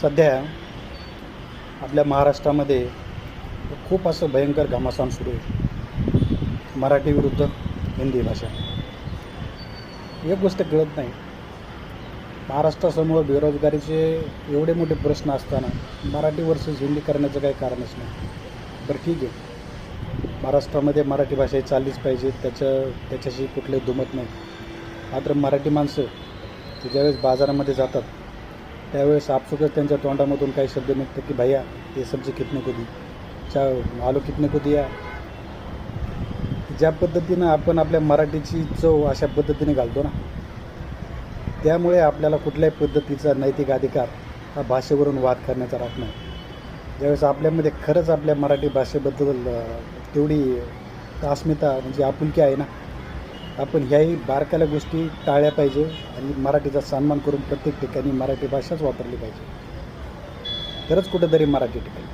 सध्या आपल्या महाराष्ट्रामध्ये खूप असं भयंकर घमासान सुरू आहे, मराठी विरुद्ध हिंदी भाषा. एक गोष्ट कळत नाही, महाराष्ट्रासमोर बेरोजगारीचे एवढे मोठे प्रश्न असताना मराठी वर्सेस हिंदी करण्याचं काही कारणच नाही. बरं ठीक आहे, महाराष्ट्रामध्ये मराठी भाषा ही चाललीच पाहिजे, त्याच्याशी कुठलंही दुमत नाही. मात्र मराठी माणसं ते ज्यावेळेस बाजारामध्ये जातात त्यावेळेस आपसुकच त्यांच्या तोंडामधून काही शब्द निघतात की भैया ये सब्जी कितने को दी, आलू कितने को दिया. ज्या पद्धतीनं आपण आपल्या मराठीची चव अशा पद्धतीने घालतो ना, त्यामुळे आपल्याला कुठल्याही पद्धतीचा नैतिक अधिकार हा भाषेवरून वाद करण्याचा राहत नाही. ज्यावेळेस आपल्यामध्ये खरंच आपल्या मराठी भाषेबद्दल तेवढी अस्मिता म्हणजे आपुलकी आहे ना, आपण ह्याही बारकाल्या गोष्टी टाळल्या पाहिजे आणि मराठीचा सन्मान करून प्रत्येक ठिकाणी मराठी भाषाच वापरली पाहिजे. तरच कुठेतरी मराठी टिकेल.